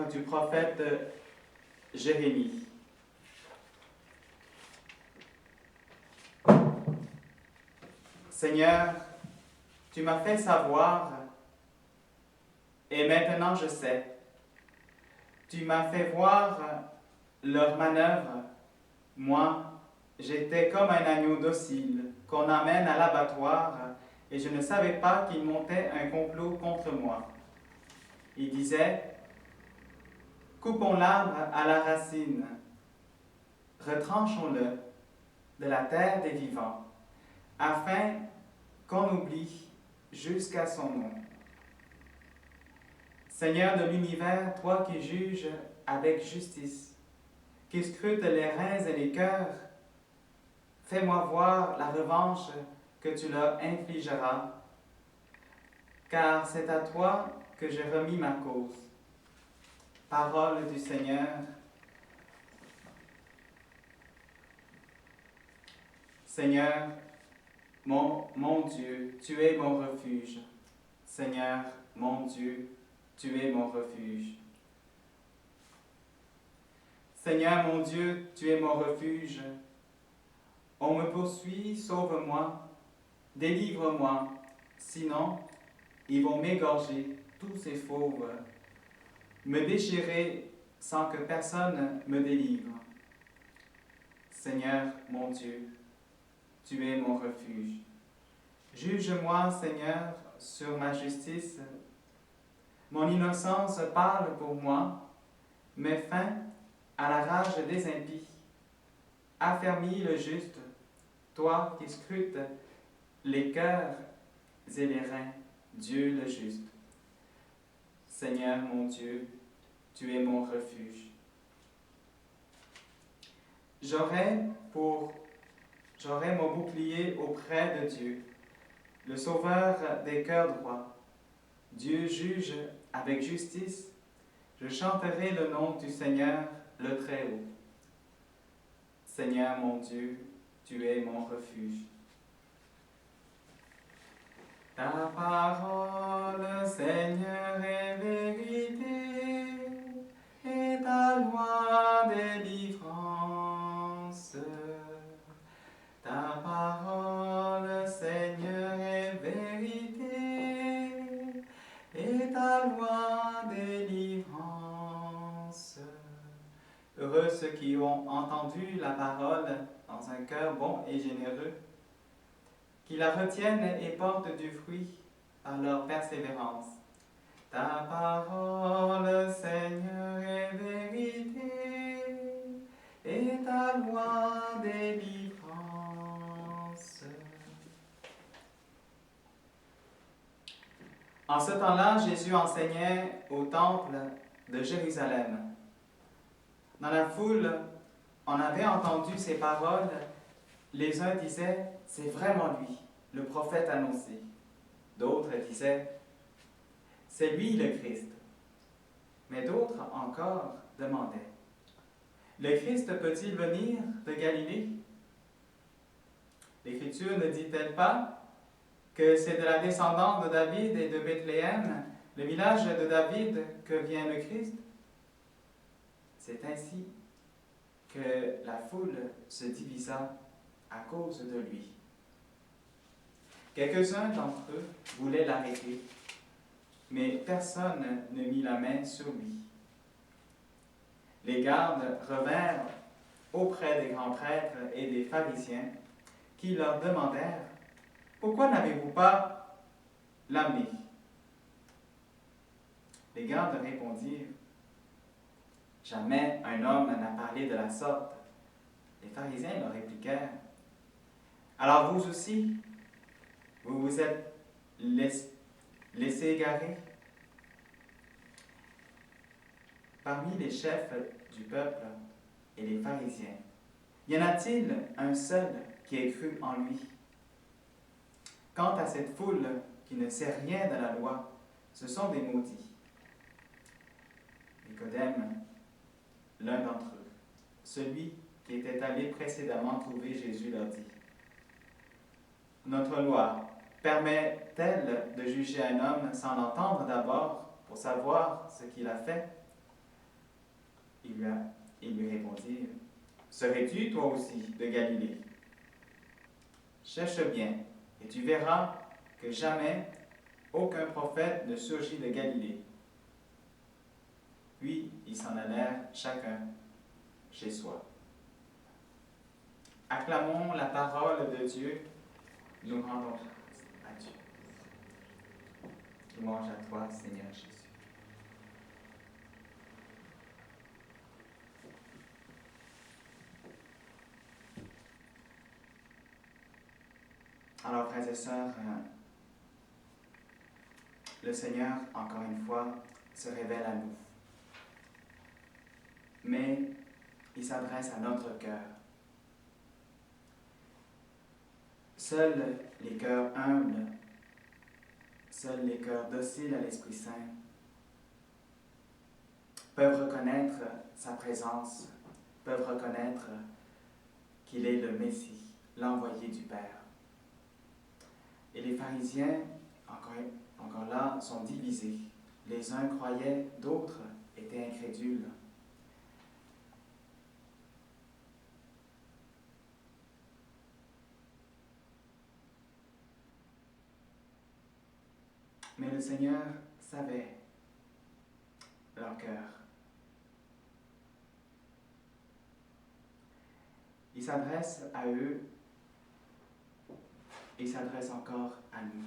livre du prophète Jérémie. Seigneur, tu m'as fait savoir, et maintenant je sais. Tu m'as fait voir leurs manœuvres. Moi, j'étais comme un agneau docile qu'on amène à l'abattoir, et je ne savais pas qu'il montait un complot contre moi. Il disait, coupons l'arbre à la racine, retranchons-le de la terre des vivants, afin qu'on oublie jusqu'à son nom. Seigneur de l'univers, toi qui juges avec justice, qui scrutes les reins et les cœurs, fais-moi voir la revanche que tu leur infligeras, car c'est à toi que j'ai remis ma cause. Parole du Seigneur. Seigneur, mon Dieu, tu es mon refuge. Seigneur, mon Dieu, tu es mon refuge. Seigneur, mon Dieu, tu es mon refuge. On me poursuit, sauve-moi, délivre-moi, sinon ils vont m'égorger, tous ces fauves, me déchirer sans que personne me délivre. Seigneur, mon Dieu, tu es mon refuge. Juge-moi, Seigneur, sur ma justice. Mon innocence parle pour moi. Mets fin à la rage des impies. Affermis le juste, toi qui scrutes les cœurs et les reins, Dieu le juste. Seigneur, mon Dieu, tu es mon refuge. J'aurai mon bouclier auprès de Dieu, le sauveur des cœurs droits. Dieu juge avec justice. Je chanterai le nom du Seigneur, le Très-Haut. Seigneur mon Dieu, tu es mon refuge. Ta parole, Seigneur, est vérité, et ta loi délivrance. Ta parole, Seigneur, est vérité, et ta loi délivrance. Heureux ceux qui ont entendu la parole dans un cœur bon et généreux, qui la retiennent et portent du fruit par leur persévérance. Ta parole, Seigneur, est vérité, et ta loi délivrance. En ce temps-là, Jésus enseignait au temple de Jérusalem. Dans la foule, on avait entendu ces paroles. Les uns disaient, c'est vraiment lui, le prophète annoncé. D'autres disaient, c'est lui le Christ. Mais d'autres encore demandaient, le Christ peut-il venir de Galilée? L'Écriture ne dit-elle pas que c'est de la descendance de David et de Bethléem, le village de David, que vient le Christ? C'est ainsi que la foule se divisa à cause de lui. Quelques-uns d'entre eux voulaient l'arrêter, mais personne ne mit la main sur lui. Les gardes revinrent auprès des grands prêtres et des pharisiens, qui leur demandèrent, « Pourquoi n'avez-vous pas l'amené » Les gardes répondirent, « Jamais un homme n'a parlé de la sorte. » Les pharisiens leur répliquèrent, « Alors vous aussi, vous vous êtes laissé égarer? » Parmi les chefs du peuple et les pharisiens, y en a-t-il un seul qui ait cru en lui? Quant à cette foule qui ne sait rien de la loi, ce sont des maudits. Nicodème, l'un d'entre eux, celui qui était allé précédemment trouver Jésus, leur dit, « Notre loi permet-elle de juger un homme sans l'entendre d'abord pour savoir ce qu'il a fait? » Ils lui répondirent, serais-tu toi aussi de Galilée? Cherche bien, et tu verras que jamais aucun prophète ne surgit de Galilée. Puis ils s'en allèrent chacun chez soi. Acclamons la parole de Dieu, nous rendons grâce à Dieu. Louange à toi, Seigneur Jésus. Alors, frères et sœurs, le Seigneur, encore une fois, se révèle à nous. Mais il s'adresse à notre cœur. Seuls les cœurs humbles, seuls les cœurs dociles à l'Esprit Saint peuvent reconnaître sa présence, peuvent reconnaître qu'il est le Messie, l'envoyé du Père. Et les pharisiens, encore là, sont divisés. Les uns croyaient, d'autres étaient incrédules. Mais le Seigneur savait leur cœur. Il s'adresse à eux et il s'adresse encore à nous.